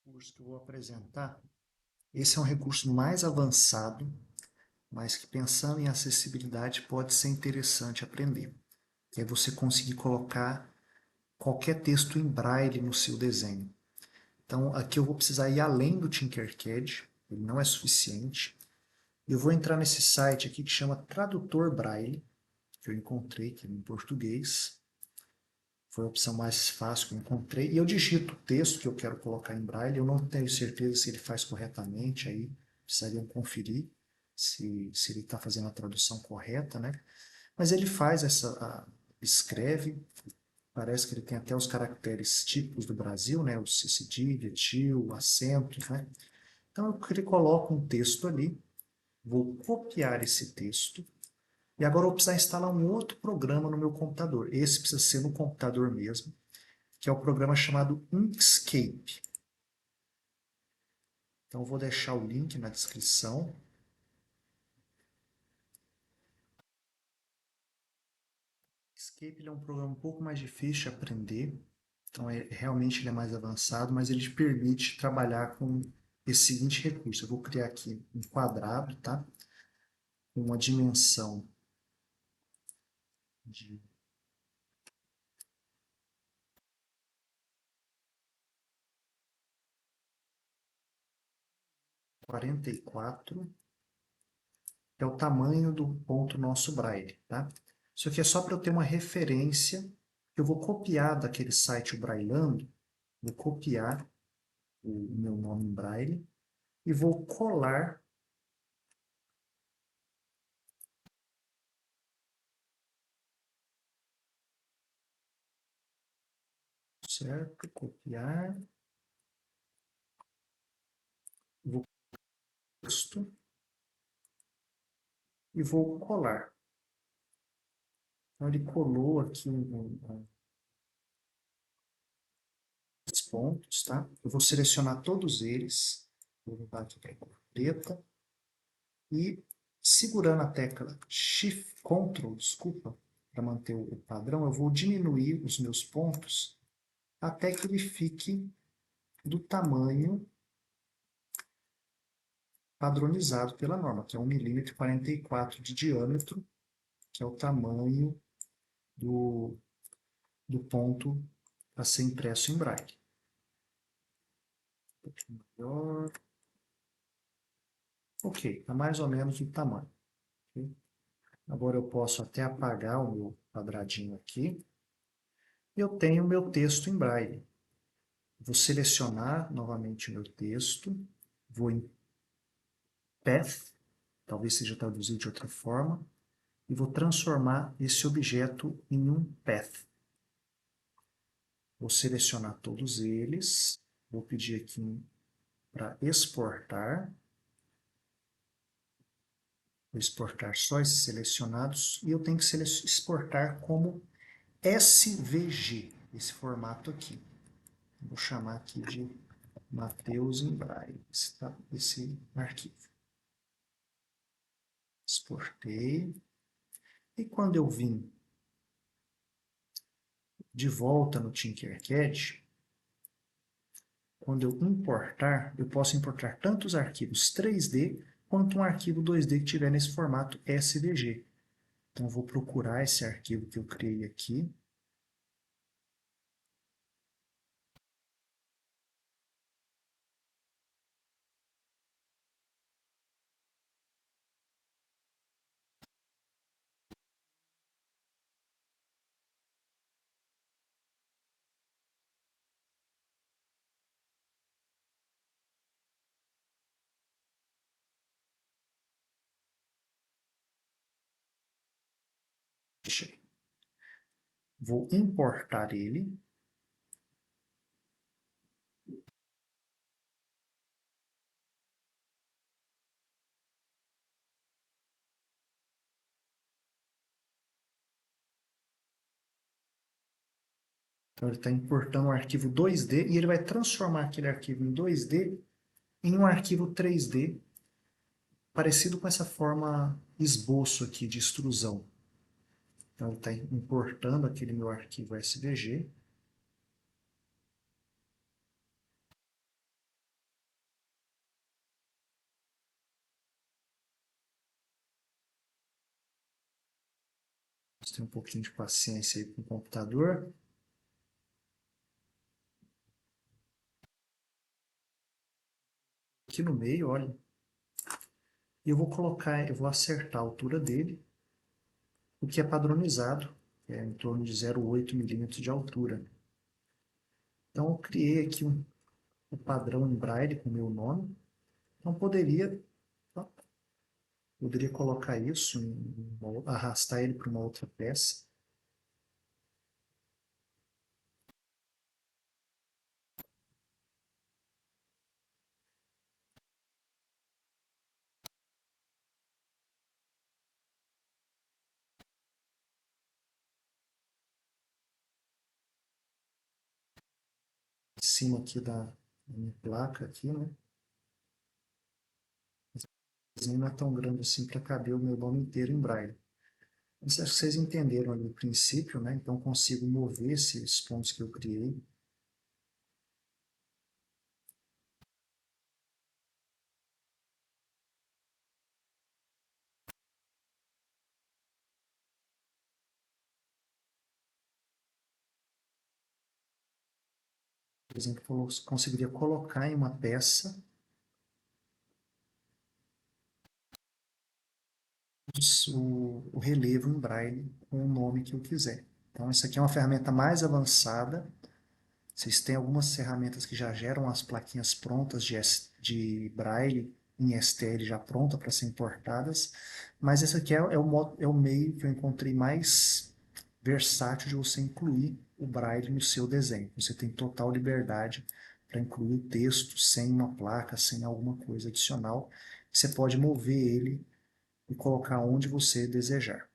recurso que eu vou apresentar, esse é um recurso mais avançado, mas que pensando em acessibilidade pode ser interessante aprender. Que é você conseguir colocar qualquer texto em braille no seu desenho. Então aqui eu vou precisar ir além do Tinkercad, ele não é suficiente. Eu vou entrar nesse site aqui que chama Tradutor Braille, que eu encontrei aqui em português. Foi a opção mais fácil que eu encontrei. E eu digito o texto que eu quero colocar em braille. Eu não tenho certeza se ele faz corretamente, aí precisariam conferir se ele está fazendo a tradução correta, né? Mas ele faz escreve, parece que ele tem até os caracteres típicos do Brasil, né? O cedilha, tio, acento, né? Então eu coloco um texto ali, vou copiar esse texto, e agora eu vou precisar instalar um outro programa no meu computador. Esse precisa ser no computador mesmo, que é o programa chamado Inkscape. Então eu vou deixar o link na descrição. Inkscape é um programa um pouco mais difícil de aprender, então realmente ele é mais avançado, mas ele te permite trabalhar com esse seguinte recurso. Eu vou criar aqui um quadrado, tá? Com uma dimensão de 44, que é o tamanho do ponto nosso Braille, tá? Isso aqui é só para eu ter uma referência. Eu vou copiar daquele site o Braillando, vou copiar o meu nome em Braille e vou colar, certo? Copiar, vou texto e vou colar. Então ele colou aqui os pontos, tá? Eu vou selecionar todos eles, vou botar aqui para cor preta e segurando a tecla Shift, Ctrl, desculpa, para manter o padrão, eu vou diminuir os meus pontos até que ele fique do tamanho padronizado pela norma, que é 1,44 mm de diâmetro, que é o tamanho do ponto a ser impresso em braille. Um pouquinho maior. Ok, está mais ou menos o tamanho. Okay? Agora eu posso até apagar o meu quadradinho aqui. Eu tenho o meu texto em braille. Vou selecionar novamente o meu texto. Vou em Path, talvez seja traduzido de outra forma. E vou transformar esse objeto em um Path. Vou selecionar todos eles. Vou pedir aqui para exportar. Vou exportar só esses selecionados e eu tenho que exportar como SVG, esse formato aqui. Vou chamar aqui de Mateus em Braille, esse arquivo. Exportei. E quando eu vim de volta no Tinkercad, quando eu importar, eu posso importar tanto os arquivos 3D quanto um arquivo 2D que tiver nesse formato SVG. Então, eu vou procurar esse arquivo que eu criei aqui. Vou importar ele. Então, ele está importando um arquivo 2D e ele vai transformar aquele arquivo em 2D em um arquivo 3D, parecido com essa forma esboço aqui de extrusão. Então, ele está importando aquele meu arquivo SVG. Você tem um pouquinho de paciência aí com o computador. Aqui no meio, olha, e eu vou acertar a altura dele, o que é padronizado, que é em torno de 0,8 milímetros de altura. Então, eu criei aqui um padrão em Braille com o meu nome. Então, poderia colocar isso, arrastar ele para uma outra peça. Em cima aqui da minha placa aqui, né? O desenho não é tão grande assim para caber o meu nome inteiro em Braille. Mas acho que vocês entenderam ali o princípio, né? Então consigo mover esses pontos que eu criei. Por exemplo, eu conseguiria colocar em uma peça o relevo em Braille com o nome que eu quiser. Então, isso aqui é uma ferramenta mais avançada. Vocês têm algumas ferramentas que já geram as plaquinhas prontas de Braille em STL já pronta para ser importadas, mas esse aqui é o meio que eu encontrei mais versátil de você incluir o Braille no seu desenho. Você tem total liberdade para incluir o texto sem uma placa, sem alguma coisa adicional. Você pode mover ele e colocar onde você desejar.